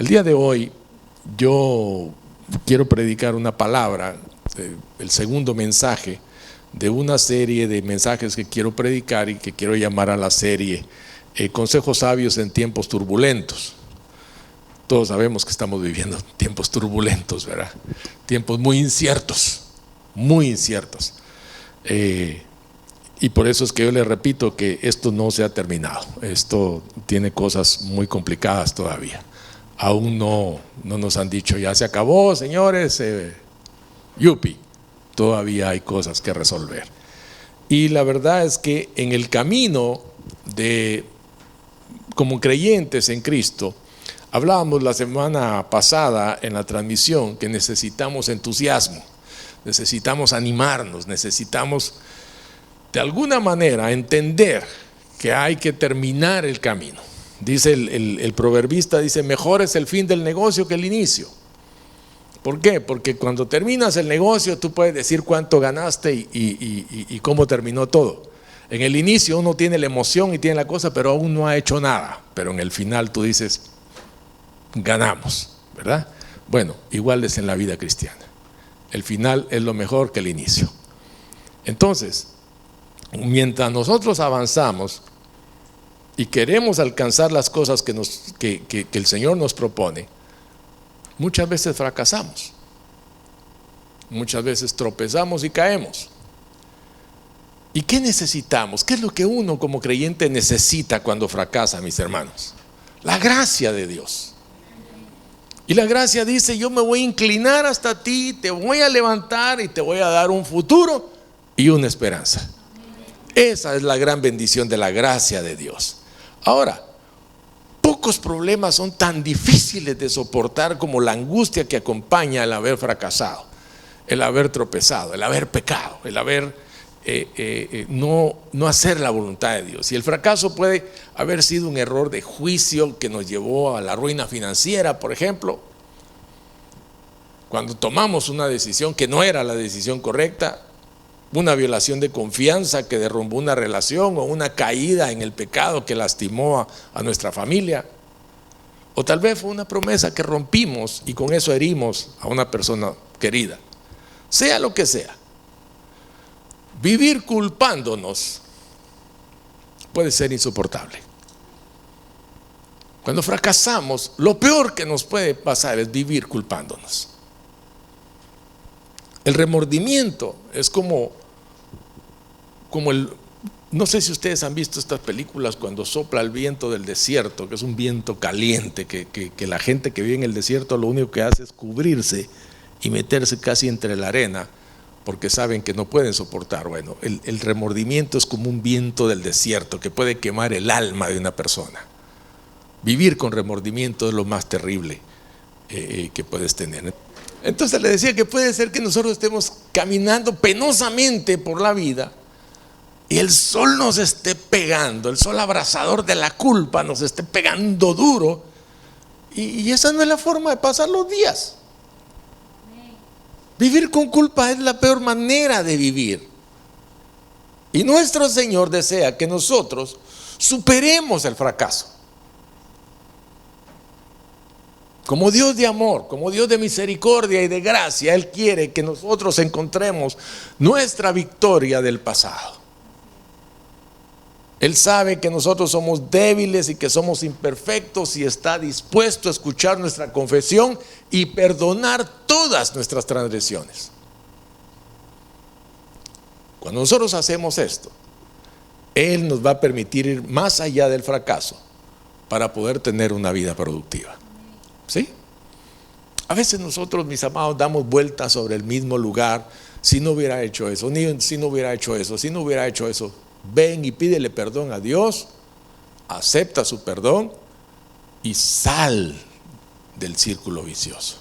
El día de hoy yo quiero predicar una palabra, el segundo mensaje de una serie de mensajes que quiero predicar y que quiero llamar a la serie Consejos sabios en tiempos turbulentos. Todos sabemos que estamos viviendo tiempos turbulentos, ¿verdad? Tiempos muy inciertos, muy inciertos. Y por eso es que yo les repito que esto no se ha terminado. Esto tiene cosas muy complicadas todavía. Aún no nos han dicho ya se acabó, señores, yupi. Todavía hay cosas que resolver. Y la verdad es que en el camino como creyentes en Cristo, hablábamos la semana pasada en la transmisión que necesitamos entusiasmo, necesitamos animarnos, necesitamos de alguna manera entender que hay que terminar el camino. Dice el proverbista, dice, mejor es el fin del negocio que el inicio. ¿Por qué? Porque cuando terminas el negocio tú puedes decir cuánto ganaste y cómo terminó todo. En el inicio uno tiene la emoción y tiene la cosa, pero aún no ha hecho nada. Pero en el final tú dices, ganamos, ¿verdad? Bueno, igual es en la vida cristiana. El final es lo mejor que el inicio. Entonces, mientras nosotros avanzamos y queremos alcanzar las cosas que el Señor nos propone, muchas veces fracasamos, muchas veces tropezamos y caemos. ¿Y qué necesitamos? ¿Qué es lo que uno como creyente necesita cuando fracasa, mis hermanos? La gracia de Dios. Y la gracia dice, yo me voy a inclinar hasta ti, te voy a levantar y te voy a dar un futuro y una esperanza. Esa es la gran bendición de la gracia de Dios. Ahora, pocos problemas son tan difíciles de soportar como la angustia que acompaña el haber fracasado, el haber tropezado, el haber pecado, el haber no hacer la voluntad de Dios. Y el fracaso puede haber sido un error de juicio que nos llevó a la ruina financiera, por ejemplo. Cuando tomamos una decisión que no era la decisión correcta, una violación de confianza que derrumbó una relación, o una caída en el pecado que lastimó a nuestra familia, o tal vez fue una promesa que rompimos y con eso herimos a una persona querida. Sea lo que sea, vivir culpándonos puede ser insoportable. Cuando fracasamos, lo peor que nos puede pasar es vivir culpándonos. El remordimiento es como no sé si ustedes han visto estas películas cuando sopla el viento del desierto, que es un viento caliente, que la gente que vive en el desierto lo único que hace es cubrirse y meterse casi entre la arena, porque saben que no pueden soportar. Bueno, el remordimiento es como un viento del desierto que puede quemar el alma de una persona. Vivir con remordimiento es lo más terrible que puedes tener. Entonces le decía que puede ser que nosotros estemos caminando penosamente por la vida y el sol nos esté pegando, el sol abrasador de la culpa nos esté pegando duro, y esa no es la forma de pasar los días. Vivir con culpa es la peor manera de vivir. Y nuestro Señor desea que nosotros superemos el fracaso. Como Dios de amor, como Dios de misericordia y de gracia, Él quiere que nosotros encontremos nuestra victoria del pasado. Él sabe que nosotros somos débiles y que somos imperfectos y está dispuesto a escuchar nuestra confesión y perdonar todas nuestras transgresiones. Cuando nosotros hacemos esto, Él nos va a permitir ir más allá del fracaso para poder tener una vida productiva. ¿Sí? A veces nosotros, mis amados, damos vueltas sobre el mismo lugar. Si no hubiera hecho eso, si no hubiera hecho eso, si no hubiera hecho eso. Ven y pídele perdón a Dios, acepta su perdón y sal del círculo vicioso.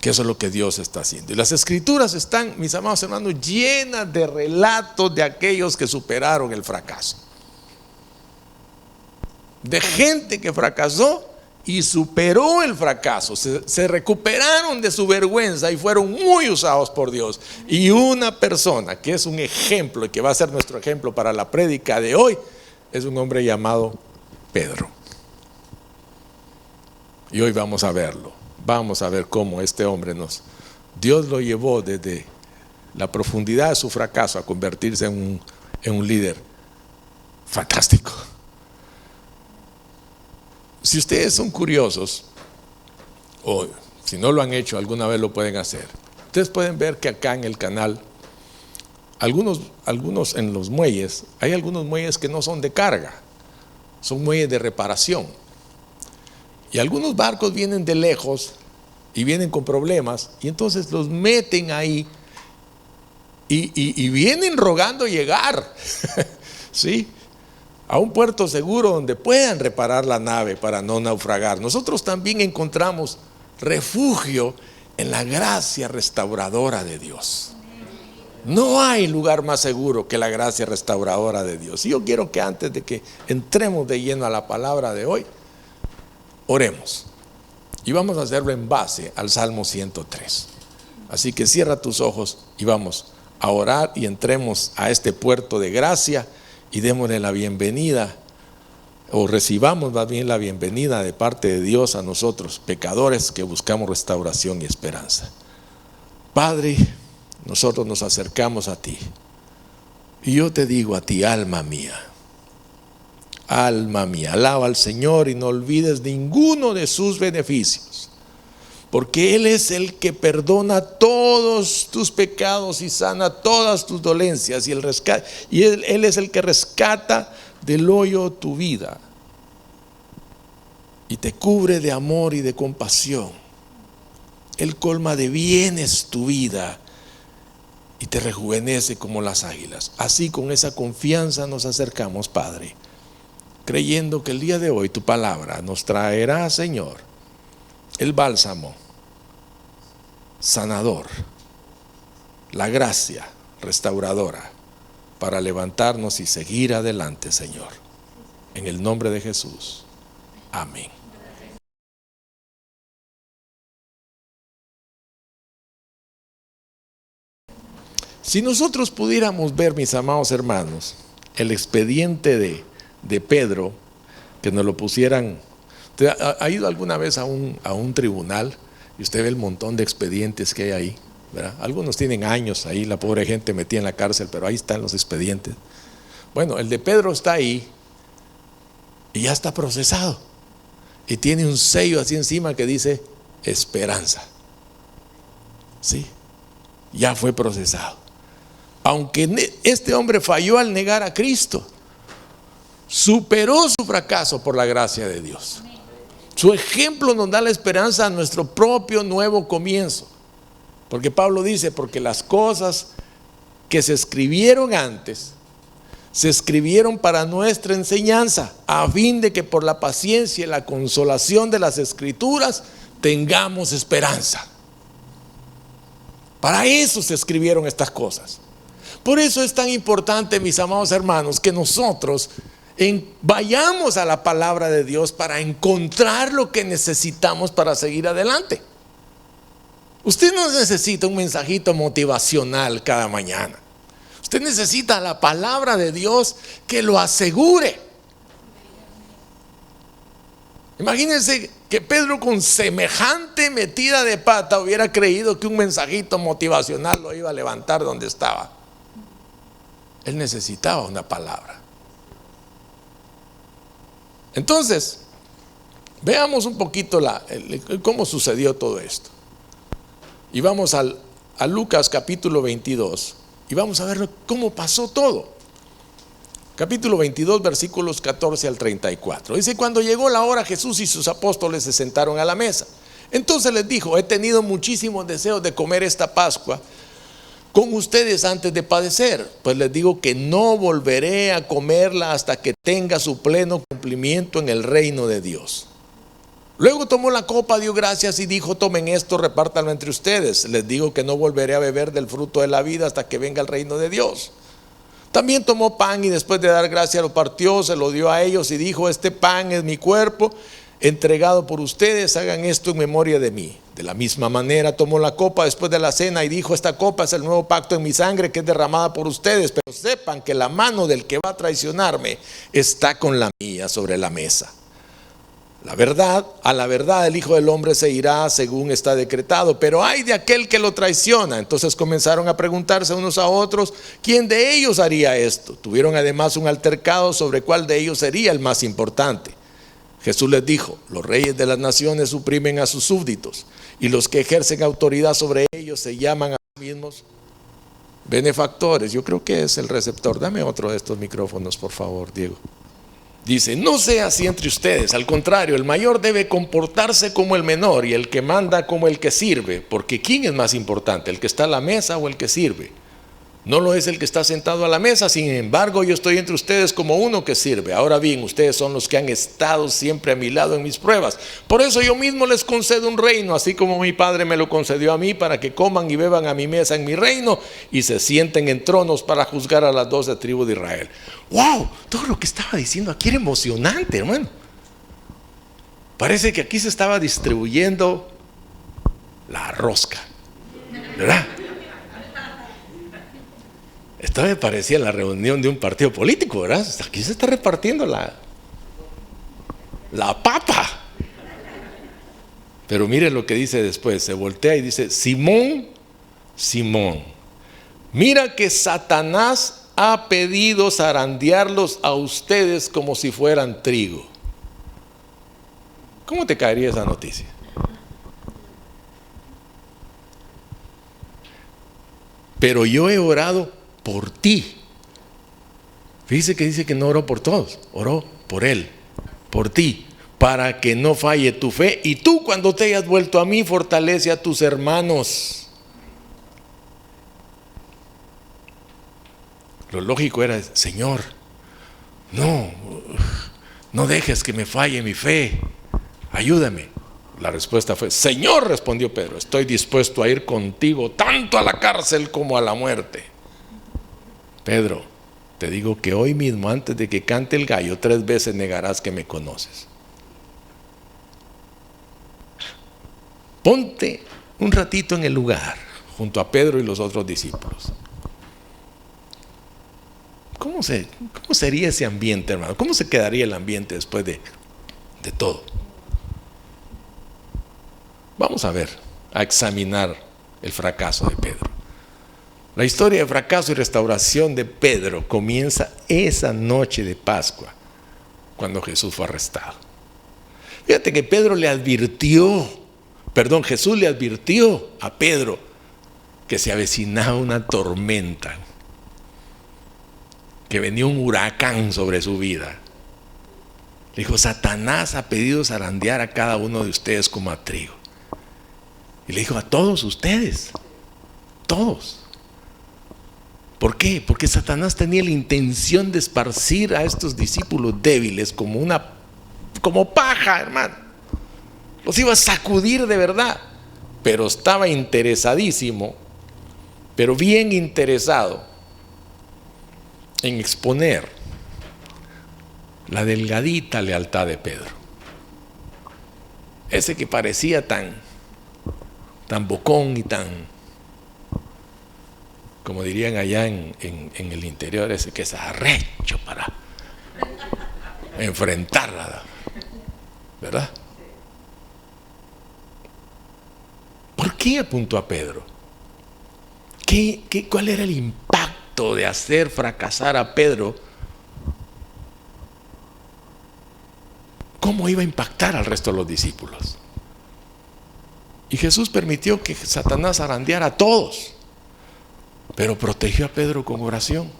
Que eso es lo que Dios está haciendo. Y las escrituras están, mis amados hermanos, llenas de relatos de aquellos que superaron el fracaso. De gente que fracasó y superó el fracaso, se recuperaron de su vergüenza y fueron muy usados por Dios. Y una persona que es un ejemplo y que va a ser nuestro ejemplo para la prédica de hoy es un hombre llamado Pedro. Y hoy vamos a verlo. Vamos a ver cómo este hombre Dios lo llevó desde la profundidad de su fracaso a convertirse en un líder fantástico. Si ustedes son curiosos, o si no lo han hecho, alguna vez lo pueden hacer. Ustedes pueden ver que acá en el canal, algunos en los muelles, hay algunos muelles que no son de carga, son muelles de reparación. Y algunos barcos vienen de lejos y vienen con problemas, y entonces los meten ahí y vienen rogando llegar, ¿sí?, a un puerto seguro donde puedan reparar la nave para no naufragar. Nosotros también encontramos refugio en la gracia restauradora de Dios. No hay lugar más seguro que la gracia restauradora de Dios. Y yo quiero que antes de que entremos de lleno a la palabra de hoy, oremos. Y vamos a hacerlo en base al Salmo 103. Así que cierra tus ojos y vamos a orar y entremos a este puerto de gracia y démosle la bienvenida, o recibamos más bien la bienvenida de parte de Dios a nosotros, pecadores que buscamos restauración y esperanza. Padre, nosotros nos acercamos a ti y yo te digo a ti, alma mía, alaba al Señor y no olvides ninguno de sus beneficios, porque Él es el que perdona todos tus pecados y sana todas tus dolencias, y Él es el que rescata del hoyo tu vida y te cubre de amor y de compasión. Él colma de bienes tu vida y te rejuvenece como las águilas. Así, con esa confianza nos acercamos, Padre, creyendo que el día de hoy tu palabra nos traerá, Señor, el bálsamo sanador, la gracia restauradora para levantarnos y seguir adelante, Señor. En el nombre de Jesús. Amén. Si nosotros pudiéramos ver, mis amados hermanos, el expediente de Pedro, que nos lo pusieran. ¿Ha ido alguna vez a un tribunal y usted ve el montón de expedientes que hay ahí, ¿verdad? Algunos tienen años ahí, la pobre gente metida en la cárcel, pero ahí están los expedientes. Bueno, el de Pedro está ahí y ya está procesado y tiene un sello así encima que dice esperanza. Sí, ya fue procesado. Aunque este hombre falló al negar a Cristo, superó su fracaso por la gracia de Dios. Su ejemplo nos da la esperanza a nuestro propio nuevo comienzo. Porque Pablo dice, porque las cosas que se escribieron antes, se escribieron para nuestra enseñanza, a fin de que por la paciencia y la consolación de las Escrituras tengamos esperanza. Para eso se escribieron estas cosas. Por eso es tan importante, mis amados hermanos, que nosotros vayamos a la palabra de Dios para encontrar lo que necesitamos para seguir adelante. Usted no necesita un mensajito motivacional cada mañana. Usted necesita la palabra de Dios que lo asegure. Imagínense que Pedro, con semejante metida de pata, hubiera creído que un mensajito motivacional lo iba a levantar donde estaba. Él necesitaba una palabra. Entonces, veamos un poquito cómo sucedió todo esto. Y vamos a Lucas capítulo 22 y vamos a ver cómo pasó todo. Capítulo 22, versículos 14 al 34. Dice: cuando llegó la hora, Jesús y sus apóstoles se sentaron a la mesa. Entonces les dijo: he tenido muchísimos deseos de comer esta Pascua con ustedes antes de padecer, pues les digo que no volveré a comerla hasta que tenga su pleno cumplimiento en el reino de Dios. Luego tomó la copa, dio gracias y dijo: tomen esto, repártanlo entre ustedes. Les digo que no volveré a beber del fruto de la vida hasta que venga el reino de Dios. También tomó pan y después de dar gracias lo partió, se lo dio a ellos y dijo: este pan es mi cuerpo entregado por ustedes, hagan esto en memoria de mí. De la misma manera tomó la copa después de la cena y dijo: esta copa es el nuevo pacto en mi sangre, que es derramada por ustedes, pero sepan que la mano del que va a traicionarme está con la mía sobre la mesa. a la verdad el Hijo del Hombre se irá según está decretado, pero ay de aquel que lo traiciona. Entonces comenzaron a preguntarse unos a otros, ¿quién de ellos haría esto? Tuvieron además un altercado sobre cuál de ellos sería el más importante. Jesús les dijo, los reyes de las naciones suprimen a sus súbditos, y los que ejercen autoridad sobre ellos se llaman a sí mismos benefactores. Yo creo que es el receptor. Dame otro de estos micrófonos, por favor, Diego. Dice, no sea así entre ustedes, al contrario, el mayor debe comportarse como el menor y el que manda como el que sirve, porque ¿quién es más importante, el que está a la mesa o el que sirve? No lo es el que está sentado a la mesa, sin embargo yo estoy entre ustedes como uno que sirve. Ahora bien, ustedes son los que han estado siempre a mi lado en mis pruebas, por eso yo mismo les concedo un reino, así como mi Padre me lo concedió a mí, para que coman y beban a mi mesa en mi reino y se sienten en tronos para juzgar a las 12 tribus de Israel. ¡Wow! Todo lo que estaba diciendo aquí era emocionante, hermano. Parece que aquí se estaba distribuyendo la rosca, ¿verdad? Esto me parecía la reunión de un partido político, ¿verdad? Aquí se está repartiendo la papa. Pero mire lo que dice después, se voltea y dice, Simón, Simón, mira que Satanás ha pedido zarandearlos a ustedes como si fueran trigo. ¿Cómo te caería esa noticia? Pero yo he orado por ti. Fíjese que dice que no oró por todos, oró por él, por ti, para que no falle tu fe, y tú cuando te hayas vuelto a mí fortalece a tus hermanos. Lo lógico era, Señor, no dejes que me falle mi fe, ayúdame. La respuesta fue, Señor, respondió Pedro, estoy dispuesto a ir contigo tanto a la cárcel como a la muerte. Pedro, te digo que hoy mismo, antes de que cante el gallo, 3 veces negarás que me conoces. Ponte un ratito en el lugar, junto a Pedro y los otros discípulos. ¿Cómo sería ese ambiente, hermano? ¿Cómo se quedaría el ambiente después de todo? Vamos a ver, a examinar el fracaso de Pedro. La historia de fracaso y restauración de Pedro comienza esa noche de Pascua, cuando Jesús fue arrestado. Fíjate que Jesús le advirtió a Pedro que se avecinaba una tormenta, que venía un huracán sobre su vida. Le dijo, Satanás ha pedido zarandear a cada uno de ustedes como a trigo. Y le dijo, a todos ustedes, todos. ¿Por qué? Porque Satanás tenía la intención de esparcir a estos discípulos débiles como paja, hermano. Los iba a sacudir de verdad. Pero estaba interesadísimo, pero bien interesado, en exponer la delgadita lealtad de Pedro. Ese que parecía tan bocón y tan, como dirían allá en el interior, ese que es arrecho para enfrentarla, ¿verdad? ¿Por qué apuntó a Pedro? ¿Cuál era el impacto de hacer fracasar a Pedro? ¿Cómo iba a impactar al resto de los discípulos? Y Jesús permitió que Satanás zarandeara a todos, pero protegió a Pedro con oración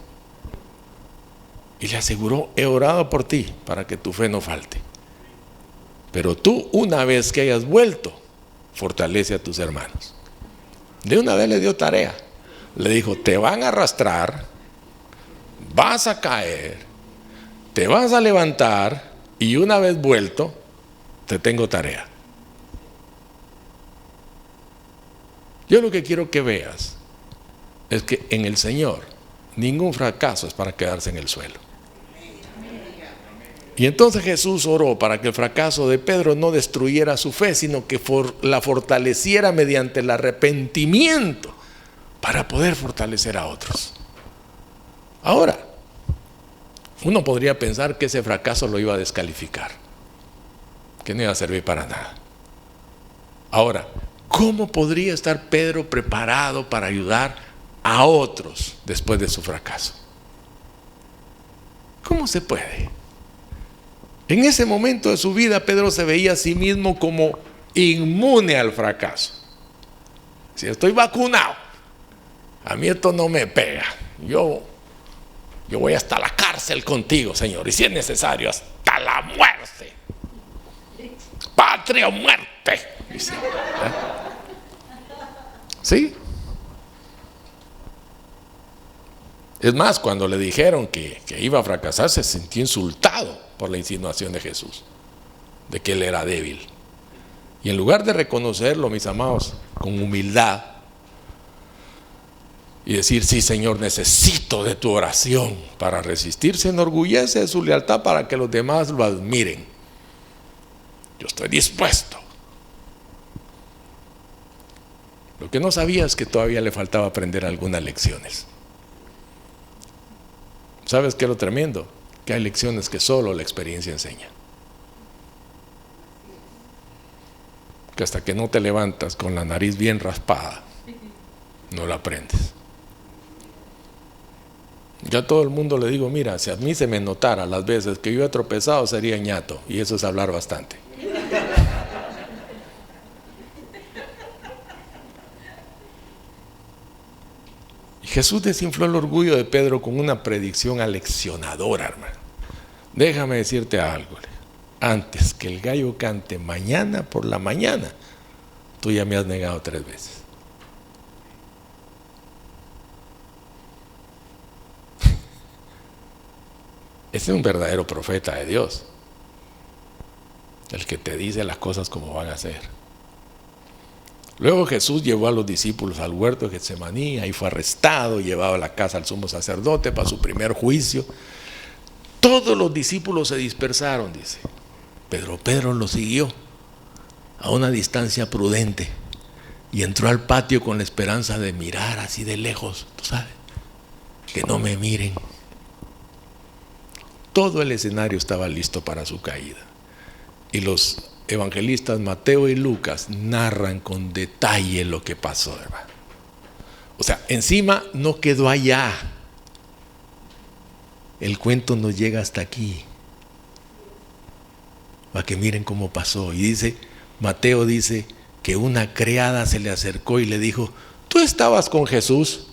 y le aseguró, he orado por ti para que tu fe no falte, pero tú, una vez que hayas vuelto, fortalece a tus hermanos. De una vez le dio tarea, le dijo, te van a arrastrar, vas a caer, te vas a levantar, y una vez vuelto te tengo tarea. Yo lo que quiero que veas es que en el Señor ningún fracaso es para quedarse en el suelo. Y entonces Jesús oró para que el fracaso de Pedro no destruyera su fe, sino que la fortaleciera mediante el arrepentimiento para poder fortalecer a otros. Ahora, uno podría pensar que ese fracaso lo iba a descalificar. que no iba a servir para nada. Ahora, ¿cómo podría estar Pedro preparado para ayudar a otros después de su fracaso? ¿Cómo se puede? En ese momento de su vida, Pedro se veía a sí mismo como inmune al fracaso. Si estoy vacunado, a mí esto no me pega. Yo voy hasta la cárcel contigo, Señor, y si es necesario, hasta la muerte. Patria o muerte. Dice, ¿sí? Es más, cuando le dijeron que iba a fracasar, se sintió insultado por la insinuación de Jesús, de que él era débil. Y en lugar de reconocerlo, mis amados, con humildad, y decir, sí, Señor, necesito de tu oración para resistir, se enorgullece de su lealtad para que los demás lo admiren. Yo estoy dispuesto. Lo que no sabía es que todavía le faltaba aprender algunas lecciones. ¿Sabes qué es lo tremendo? Que hay lecciones que solo la experiencia enseña. Que hasta que no te levantas con la nariz bien raspada, no la aprendes. Yo a todo el mundo le digo, mira, si a mí se me notara las veces que yo he tropezado, sería ñato, y eso es hablar bastante. Y Jesús desinfló el orgullo de Pedro con una predicción aleccionadora, hermano. Déjame decirte algo. Antes que el gallo cante mañana por la mañana, tú ya me has negado 3 veces. Ese es un verdadero profeta de Dios, el que te dice las cosas como van a ser. Luego Jesús llevó a los discípulos al huerto de Getsemaní, ahí fue arrestado, llevado a la casa al sumo sacerdote para su primer juicio. Todos los discípulos se dispersaron, dice. Pedro lo siguió a una distancia prudente y entró al patio con la esperanza de mirar así de lejos, tú sabes, que no me miren. Todo el escenario estaba listo para su caída. Y los evangelistas Mateo y Lucas narran con detalle lo que pasó, hermano. O sea, encima no quedó allá. El cuento nos llega hasta aquí, para que miren cómo pasó. Y dice, Mateo dice que una criada se le acercó y le dijo, ¿tú estabas con Jesús?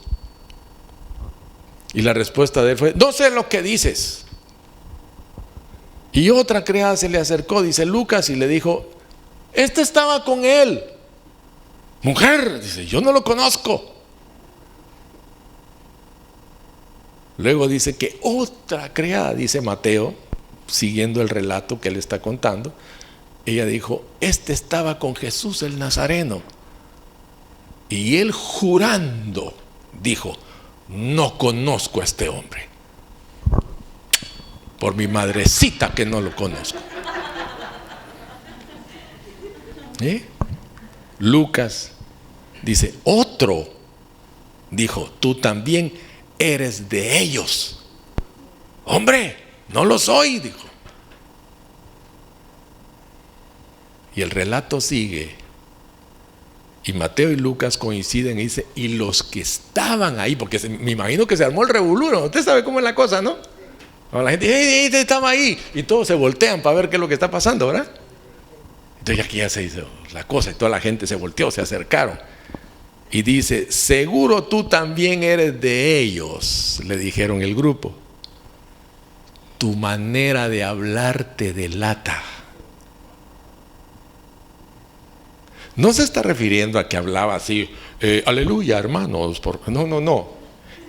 Y la respuesta de él fue, no sé lo que dices. Y otra criada se le acercó, dice Lucas, y le dijo, este estaba con él. Mujer, dice, yo no lo conozco. Luego dice que otra criada, dice Mateo, siguiendo el relato que él está contando, ella dijo, este estaba con Jesús el Nazareno. Y él jurando dijo, no conozco a este hombre. Por mi madrecita que no lo conozco. Lucas dice, otro dijo, tú también eres de ellos. Hombre, no lo soy, dijo. Y el relato sigue. Y Mateo y Lucas coinciden y dice, y los que estaban ahí, porque me imagino que se armó el revolú, ¿no? Usted sabe cómo es la cosa, ¿no? La gente dice, estaba ahí, y todos se voltean para ver qué es lo que está pasando, ¿verdad? Entonces aquí ya se hizo la cosa y toda la gente se volteó, se acercaron. Y dice, seguro tú también eres de ellos, le dijeron el grupo. Tu manera de hablar te delata. No se está refiriendo a que hablaba así, aleluya, hermanos. No.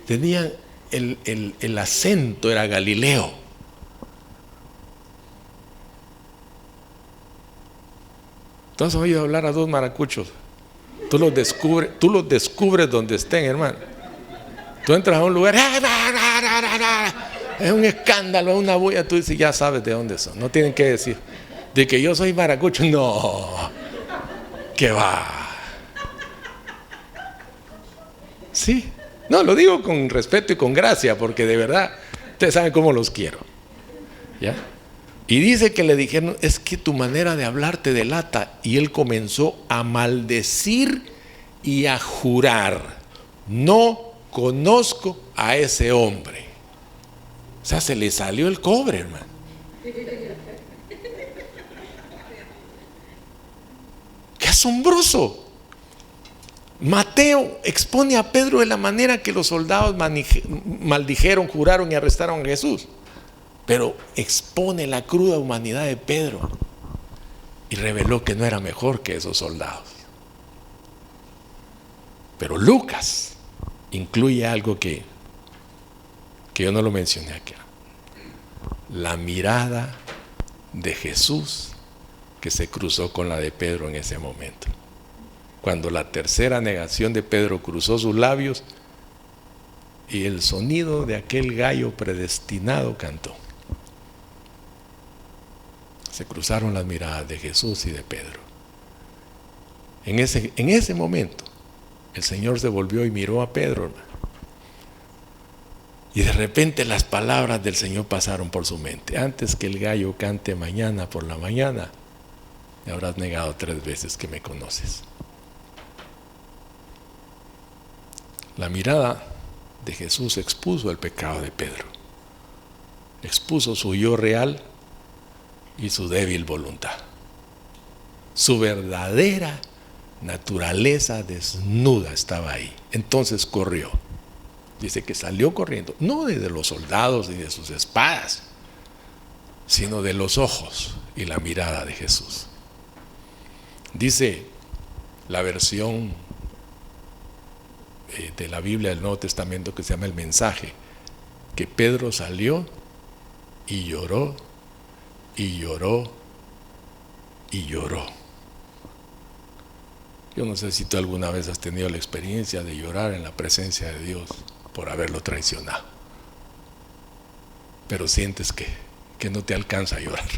Tenían el acento, era galileo. ¿Tú has oído hablar a dos maracuchos? Tú los descubres donde estén, hermano. Tú entras a un lugar, es un escándalo, es una bulla, tú dices, ya sabes de dónde son. No tienen que decir, de que yo soy maracucho, no. ¿Qué va? Sí, no, lo digo con respeto y con gracia, porque de verdad, ustedes saben cómo los quiero. ¿Ya? Y dice que le dijeron, es que tu manera de hablar te delata. Y él comenzó a maldecir y a jurar: no conozco a ese hombre. O sea, se le salió el cobre, hermano. ¡Qué asombroso! Mateo expone a Pedro de la manera que los soldados maldijeron, juraron y arrestaron a Jesús. Pero expone la cruda humanidad de Pedro y reveló que no era mejor que esos soldados. Pero Lucas incluye algo que yo no lo mencioné aquí: la mirada de Jesús que se cruzó con la de Pedro en ese momento. Cuando la tercera negación de Pedro cruzó sus labios y el sonido de aquel gallo predestinado cantó. Se cruzaron las miradas de Jesús y de Pedro. En ese momento el Señor se volvió y miró a Pedro, hermano. Y de repente las palabras del Señor pasaron por su mente: antes que el gallo cante mañana por la mañana, me habrás negado 3 veces que me conoces. La mirada de Jesús expuso el pecado de Pedro, expuso su yo real y su débil voluntad, su verdadera naturaleza desnuda estaba ahí. Entonces corrió. Dice que salió corriendo, no de los soldados ni de sus espadas, sino de los ojos y la mirada de Jesús. Dice la versión de la Biblia del Nuevo Testamento que se llama El Mensaje, que Pedro salió y lloró y lloró y lloró. Yo no sé si tú alguna vez has tenido la experiencia de llorar en la presencia de Dios por haberlo traicionado, pero sientes que no te alcanza a llorar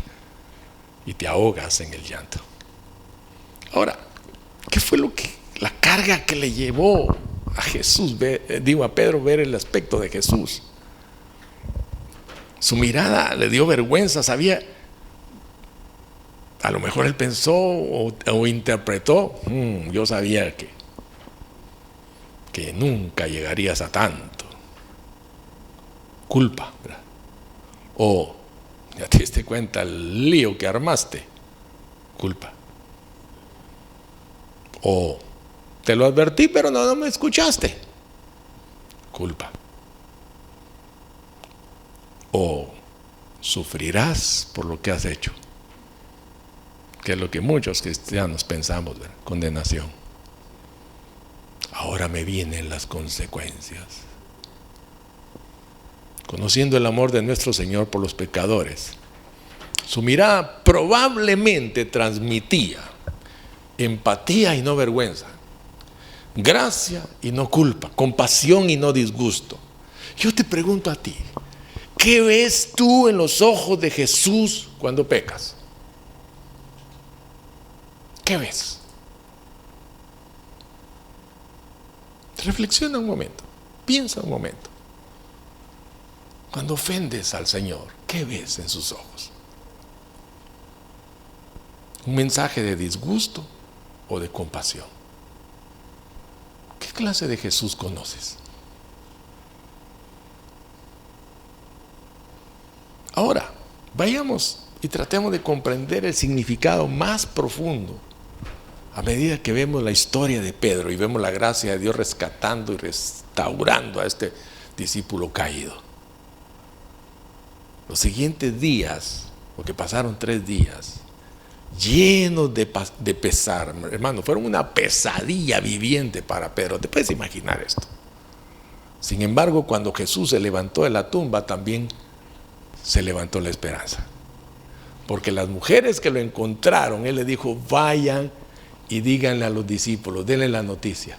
y te ahogas en el llanto. Ahora, ¿qué fue la carga que le llevó a Jesús, a Pedro, ver el aspecto de Jesús? Su mirada le dio vergüenza, sabía. A lo mejor él pensó o interpretó: yo sabía que nunca llegarías a tanto. Culpa, ¿verdad? O ya te diste cuenta el lío que armaste. Culpa. O te lo advertí pero no me escuchaste. Culpa. O sufrirás por lo que has hecho, que es lo que muchos cristianos pensamos, ¿verdad? Condenación. Ahora me vienen las consecuencias. Conociendo el amor de nuestro Señor por los pecadores, su mirada probablemente transmitía empatía y no vergüenza, gracia y no culpa, compasión y no disgusto. Yo te pregunto a ti, ¿qué ves tú en los ojos de Jesús cuando pecas? ¿Qué ves? Reflexiona un momento, piensa un momento. Cuando ofendes al Señor, ¿qué ves en sus ojos? ¿Un mensaje de disgusto o de compasión? ¿Qué clase de Jesús conoces? Ahora, vayamos y tratemos de comprender el significado más profundo a medida que vemos la historia de Pedro y vemos la gracia de Dios rescatando y restaurando a este discípulo caído. Los siguientes días, porque pasaron 3 días, llenos de pesar, hermano, fueron una pesadilla viviente para Pedro. ¿Te puedes imaginar esto? Sin embargo, cuando Jesús se levantó de la tumba, también se levantó la esperanza. Porque las mujeres que lo encontraron, Él les dijo: vayan y díganle a los discípulos, denle la noticia.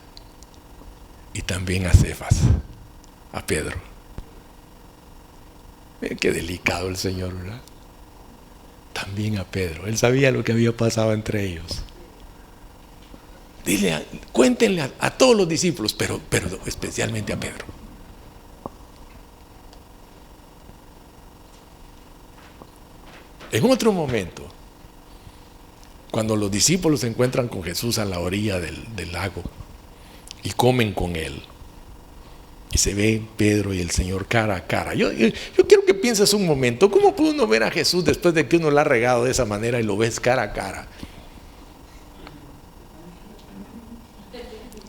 Y también a Cefas, a Pedro. Qué delicado el Señor, ¿verdad? También a Pedro. Él sabía lo que había pasado entre ellos. Cuéntenle a todos los discípulos, pero especialmente a Pedro. En otro momento, cuando los discípulos se encuentran con Jesús a la orilla del lago y comen con Él, y se ve Pedro y el Señor cara a cara. Yo quiero que pienses un momento, ¿cómo puede uno ver a Jesús después de que uno lo ha regado de esa manera y lo ves cara a cara?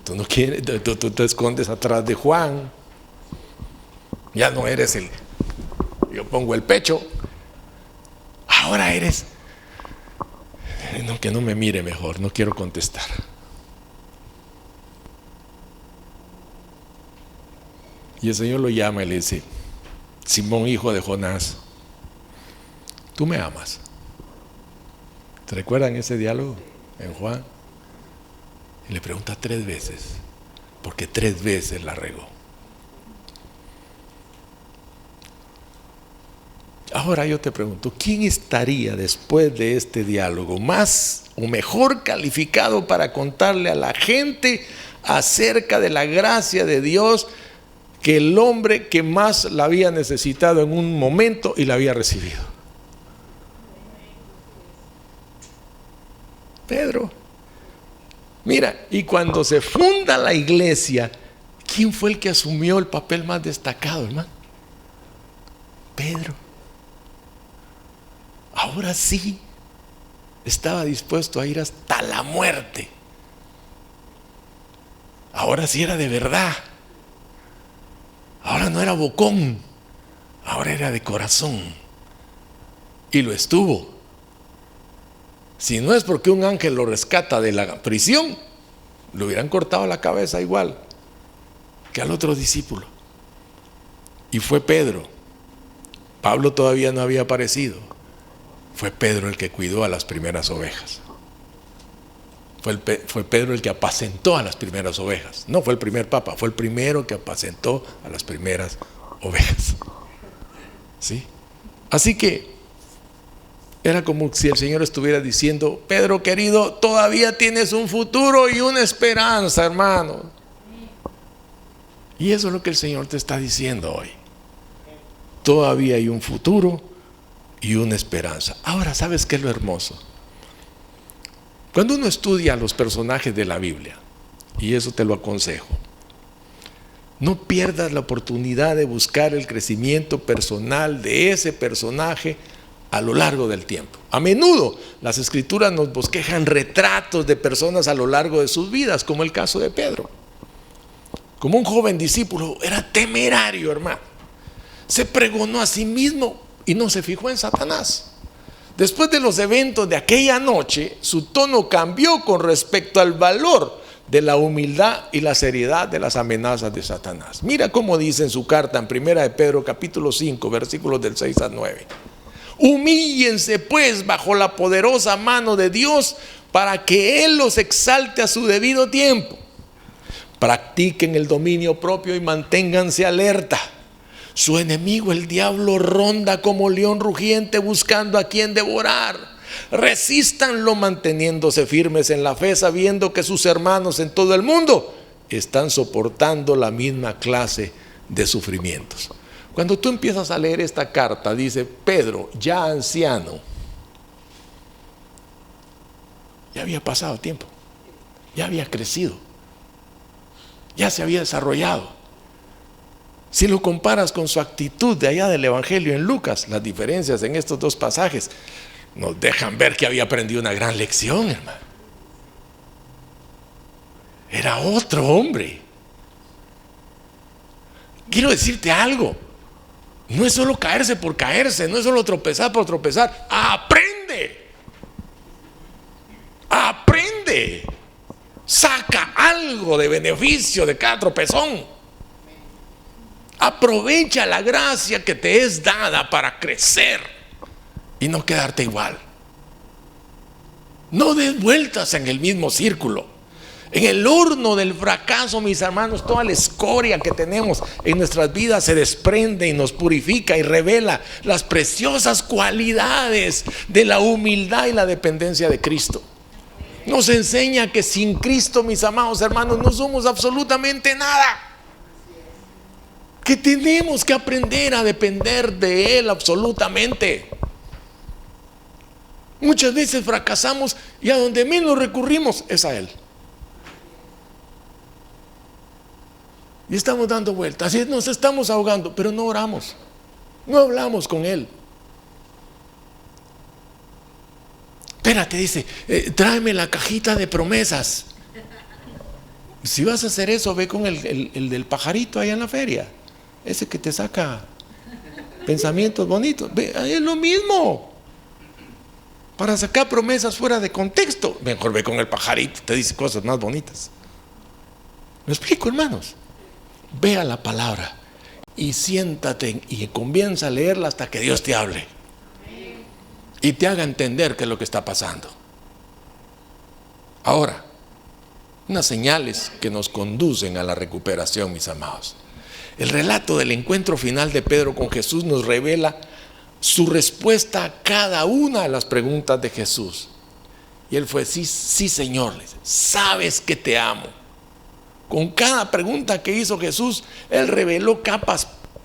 Tú no quieres, tú te escondes atrás de Juan. Ya no eres yo pongo el pecho. Ahora eres, no, que no me mire mejor, no quiero contestar. Y el Señor lo llama y le dice: Simón, hijo de Jonás, ¿tú me amas? ¿Te recuerdan ese diálogo en Juan? Y le pregunta 3 veces, porque 3 veces la regó. Ahora yo te pregunto, ¿quién estaría después de este diálogo más o mejor calificado para contarle a la gente acerca de la gracia de Dios que el hombre que más la había necesitado en un momento y la había recibido? Pedro. Mira, y cuando se funda la iglesia, ¿quién fue el que asumió el papel más destacado, hermano? Pedro. Ahora sí estaba dispuesto a ir hasta la muerte. Ahora sí era de verdad. Ahora no era bocón, ahora era de corazón. Y lo estuvo. Si no es porque un ángel lo rescata de la prisión, le hubieran cortado la cabeza igual que al otro discípulo. Y fue Pedro. Pablo todavía no había aparecido. Fue Pedro el que cuidó a las primeras ovejas. Fue Pedro el que apacentó a las primeras ovejas. No fue el primer papa, fue el primero que apacentó a las primeras ovejas. ¿Sí? Así que era como si el Señor estuviera diciendo: Pedro querido, todavía tienes un futuro y una esperanza, hermano. Y eso es lo que el Señor te está diciendo hoy. Todavía hay un futuro y una esperanza. Ahora, ¿sabes qué es lo hermoso? Cuando uno estudia a los personajes de la Biblia, y eso te lo aconsejo, no pierdas la oportunidad de buscar el crecimiento personal de ese personaje a lo largo del tiempo. A menudo las escrituras nos bosquejan retratos de personas a lo largo de sus vidas, como el caso de Pedro. Como un joven discípulo, era temerario, hermano. Se pregonó a sí mismo y no se fijó en Satanás. Después de los eventos de aquella noche, su tono cambió con respecto al valor de la humildad y la seriedad de las amenazas de Satanás. Mira cómo dice en su carta en 1 de Pedro capítulo 5, versículos del 6 al 9. Humíllense pues bajo la poderosa mano de Dios para que Él los exalte a su debido tiempo. Practiquen el dominio propio y manténganse alerta. Su enemigo, el diablo, ronda como león rugiente buscando a quien devorar. Resístanlo manteniéndose firmes en la fe, sabiendo que sus hermanos en todo el mundo están soportando la misma clase de sufrimientos. Cuando tú empiezas a leer esta carta, dice Pedro, ya anciano, ya había pasado tiempo, ya había crecido, ya se había desarrollado. Si lo comparas con su actitud de allá del Evangelio en Lucas, las diferencias en estos dos pasajes nos dejan ver que había aprendido una gran lección, hermano. Era otro hombre. Quiero decirte algo. No es solo caerse por caerse, no es solo tropezar por tropezar. Aprende. Aprende. Saca algo de beneficio de cada tropezón. Aprovecha la gracia que te es dada para crecer y no quedarte igual. No des vueltas en el mismo círculo. En el horno del fracaso, mis hermanos, toda la escoria que tenemos en nuestras vidas se desprende y nos purifica y revela las preciosas cualidades de la humildad y la dependencia de Cristo. Nos enseña que sin Cristo, mis amados hermanos, no somos absolutamente nada. Que tenemos que aprender a depender de Él absolutamente. Muchas veces fracasamos y a donde menos recurrimos es a Él. Y estamos dando vueltas, así nos estamos ahogando, pero no oramos, no hablamos con Él. Espérate, dice, tráeme la cajita de promesas. Si vas a hacer eso, ve con el del pajarito allá en la feria, ese que te saca pensamientos bonitos. Ve, es lo mismo. Para sacar promesas fuera de contexto, mejor ve con el pajarito, te dice cosas más bonitas. ¿Me explico, hermanos? Ve a la palabra y siéntate y comienza a leerla hasta que Dios te hable y te haga entender qué es lo que está pasando. Ahora, unas señales que nos conducen a la recuperación, mis amados. El relato del encuentro final de Pedro con Jesús nos revela su respuesta a cada una de las preguntas de Jesús. Y él fue, sí, sí, Señor, sabes que te amo. Con cada pregunta que hizo Jesús, él reveló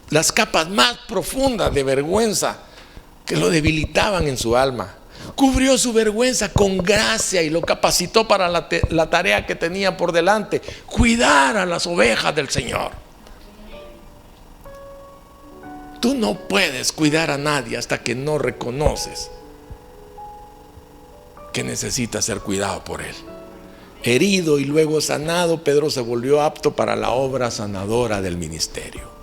las capas más profundas de vergüenza que lo debilitaban en su alma. Cubrió su vergüenza con gracia y lo capacitó para la tarea que tenía por delante: cuidar a las ovejas del Señor. Tú no puedes cuidar a nadie hasta que no reconoces que necesita ser cuidado por Él. Herido y luego sanado, Pedro se volvió apto para la obra sanadora del ministerio.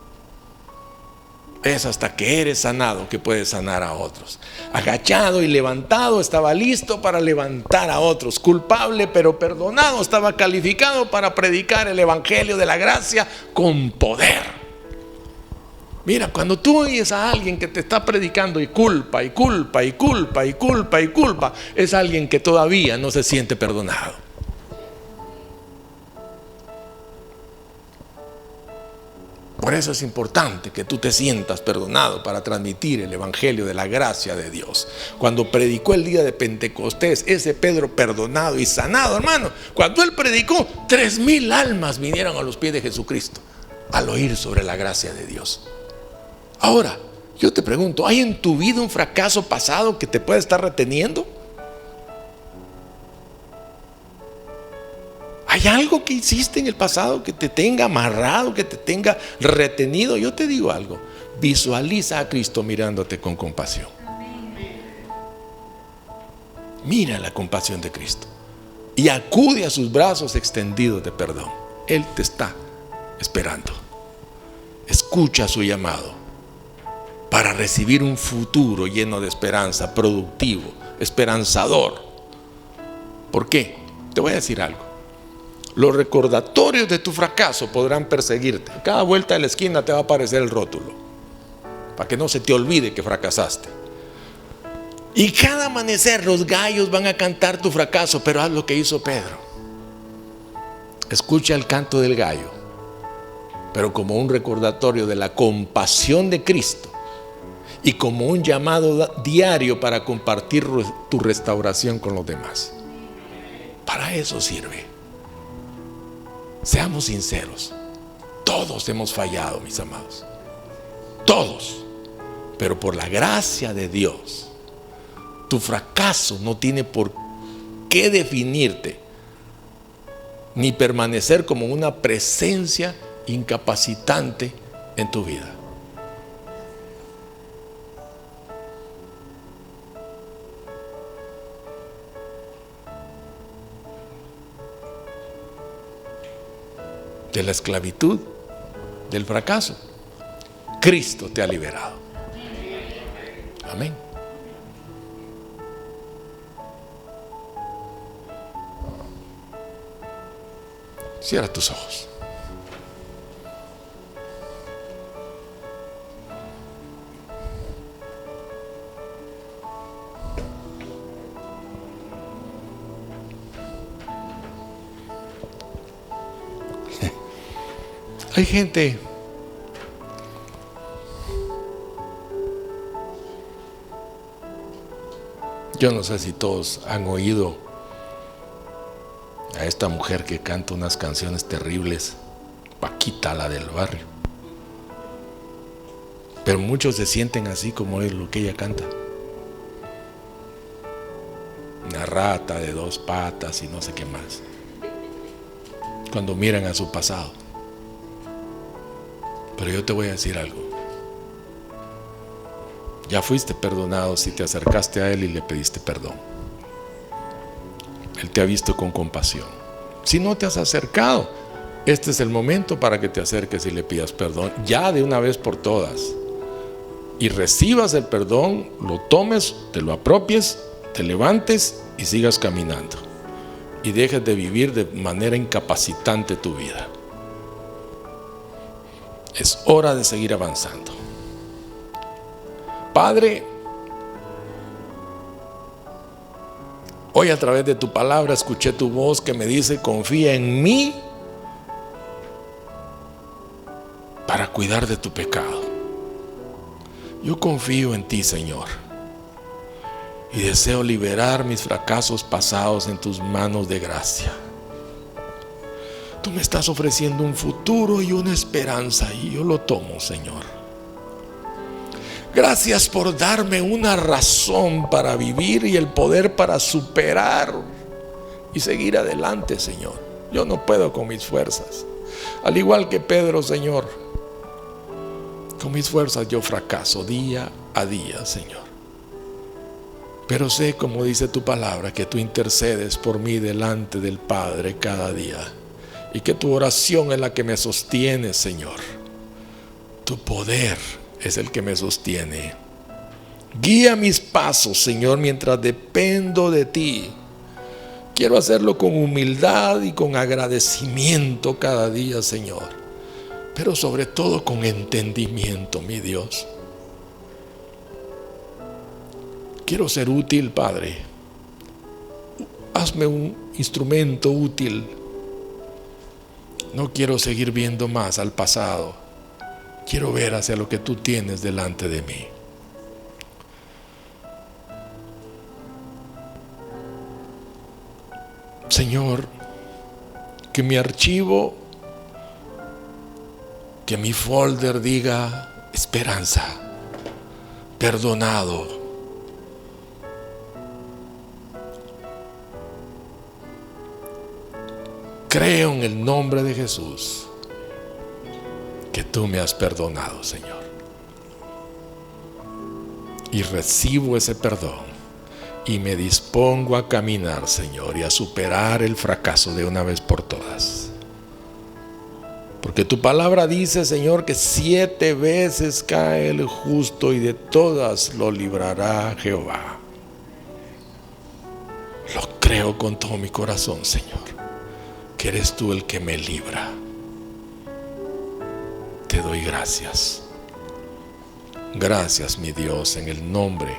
Es hasta que eres sanado que puedes sanar a otros. Agachado y levantado, estaba listo para levantar a otros. Culpable pero perdonado, estaba calificado para predicar el evangelio de la gracia con poder. Mira, cuando tú oyes a alguien que te está predicando y culpa, y culpa, y culpa, y culpa, y culpa, es alguien que todavía no se siente perdonado. Por eso es importante que tú te sientas perdonado para transmitir el evangelio de la gracia de Dios. Cuando predicó el día de Pentecostés, ese Pedro perdonado y sanado, hermano, cuando él predicó, 3,000 almas vinieron a los pies de Jesucristo al oír sobre la gracia de Dios. Ahora, yo te pregunto, ¿hay en tu vida un fracaso pasado que te puede estar reteniendo? ¿Hay algo que hiciste en el pasado que te tenga amarrado, que te tenga retenido? Yo te digo algo: visualiza a Cristo mirándote con compasión. Mira la compasión de Cristo y acude a sus brazos extendidos de perdón. Él te está esperando. Escucha su llamado para recibir un futuro lleno de esperanza, productivo, esperanzador. ¿Por qué? Te voy a decir algo. Los recordatorios de tu fracaso podrán perseguirte. A cada vuelta de la esquina te va a aparecer el rótulo, para que no se te olvide que fracasaste. Y cada amanecer los gallos van a cantar tu fracaso, pero haz lo que hizo Pedro. Escucha el canto del gallo, pero como un recordatorio de la compasión de Cristo y como un llamado diario para compartir tu restauración con los demás. Para eso sirve. Seamos sinceros, todos hemos fallado, mis amados, todos, pero por la gracia de Dios, tu fracaso no tiene por qué definirte, ni permanecer como una presencia incapacitante en tu vida. De la esclavitud, del fracaso, Cristo te ha liberado. Amén. Cierra tus ojos. Hay gente yo no sé si todos han oído a esta mujer que canta unas canciones terribles, Paquita, la del barrio, pero muchos se sienten así como es lo que ella canta. una rata de 2 patas y no sé qué más, cuando miran a su pasado. Pero yo te voy a decir algo: ya fuiste perdonado si te acercaste a Él y le pediste perdón. Él te ha visto con compasión. Si no te has acercado, este es el momento para que te acerques y le pidas perdón, ya de una vez por todas, y recibas el perdón, lo tomes, te lo apropies, te levantes y sigas caminando, y dejes de vivir de manera incapacitante tu vida. Es hora de seguir avanzando. Padre, hoy a través de tu palabra escuché tu voz que me dice: confía en mí para cuidar de tu pecado. Yo confío en ti, Señor, y deseo liberar mis fracasos pasados en tus manos de gracia. Tú me estás ofreciendo un futuro y una esperanza, y yo lo tomo, Señor. Gracias por darme una razón para vivir y el poder para superar y seguir adelante, Señor. Yo no puedo con mis fuerzas. Al igual que Pedro, Señor, con mis fuerzas yo fracaso día a día, Señor. Pero sé, como dice tu palabra, que tú intercedes por mí delante del Padre cada día, y que tu oración es la que me sostiene, Señor. Tu poder es el que me sostiene. Guía mis pasos, Señor, mientras dependo de ti. Quiero hacerlo con humildad y con agradecimiento cada día, Señor, pero sobre todo con entendimiento, mi Dios. Quiero ser útil, Padre. Hazme un instrumento útil. No quiero seguir viendo más al pasado. Quiero ver hacia lo que tú tienes delante de mí. Señor, que mi archivo, que mi folder diga esperanza, perdonado. Creo en el nombre de Jesús que tú me has perdonado, Señor, y recibo ese perdón y me dispongo a caminar, Señor, y a superar el fracaso de una vez por todas, porque tu palabra dice, Señor, que 7 veces cae el justo y de todas lo librará Jehová. Lo creo con todo mi corazón, Señor, que eres tú el que me libra. Te doy gracias. Gracias, mi Dios, en el nombre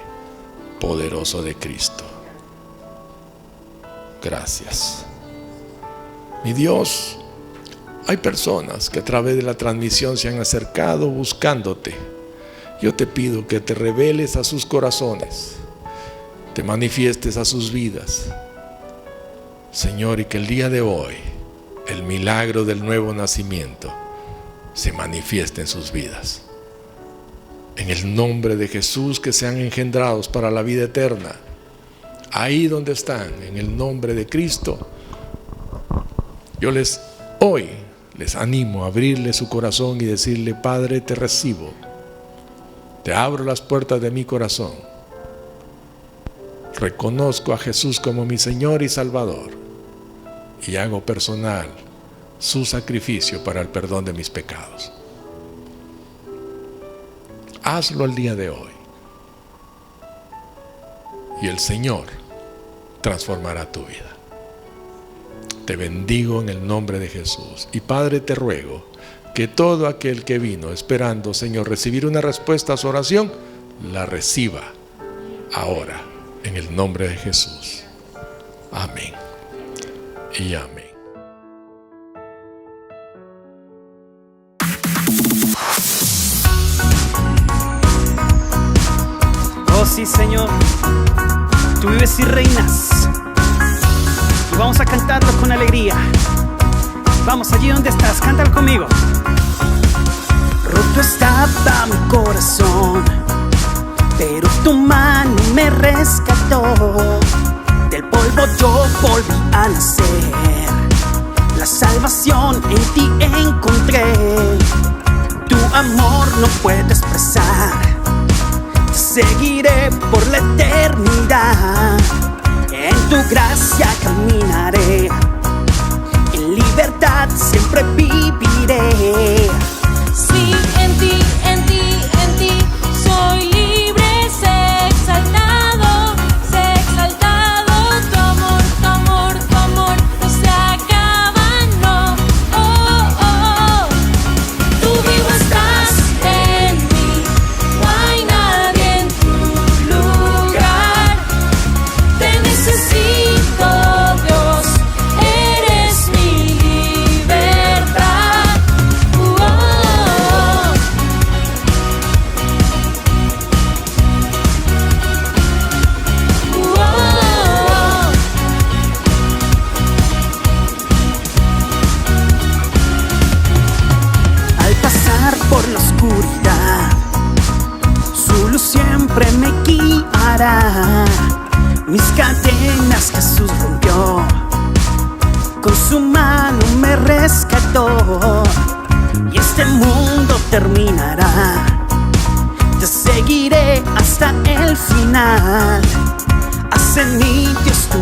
poderoso de Cristo. Gracias. Mi Dios, hay personas que a través de la transmisión se han acercado buscándote. Yo te pido que te reveles a sus corazones, te manifiestes a sus vidas, Señor, y que el día de hoy el milagro del nuevo nacimiento se manifieste en sus vidas. En el nombre de Jesús, que sean engendrados para la vida eterna. Ahí donde están, en el nombre de Cristo, yo hoy les animo a abrirle su corazón y decirle: Padre, te recibo, te abro las puertas de mi corazón, reconozco a Jesús como mi Señor y Salvador, y hago personal su sacrificio para el perdón de mis pecados. Hazlo el día de hoy, y el Señor transformará tu vida. Te bendigo en el nombre de Jesús. Y Padre, te ruego que todo aquel que vino esperando, Señor, recibir una respuesta a su oración, la reciba ahora en el nombre de Jesús. Amén y amén. Oh sí, Señor, tú vives y reinas, y vamos a cantarlo con alegría. Vamos, allí donde estás, cántalo conmigo. Roto estaba mi corazón, pero tu mano me rescató del nuevo yo volví a nacer. La salvación en ti encontré. Tu amor no puedo expresar. Te seguiré por la eternidad. En tu gracia caminaré. En libertad siempre viviré. Sí, en ti, en ti, en ti soy libre, sé exaltado, sé exaltado. Tu amor, tu amor, tu amor no se acaba, no. Oh, oh, oh. Tú vivo estás en mí, no hay nadie en tu lugar. Te necesito, Dios, eres mi libertad. Oh, oh, oh. Oh, oh, oh. Al pasar por la oscuridad, su luz siempre me guiará. Mis cadenas Jesús rompió, con su mano me rescató. Y este mundo terminará, te seguiré hasta el final. Haz en mí, Dios, tu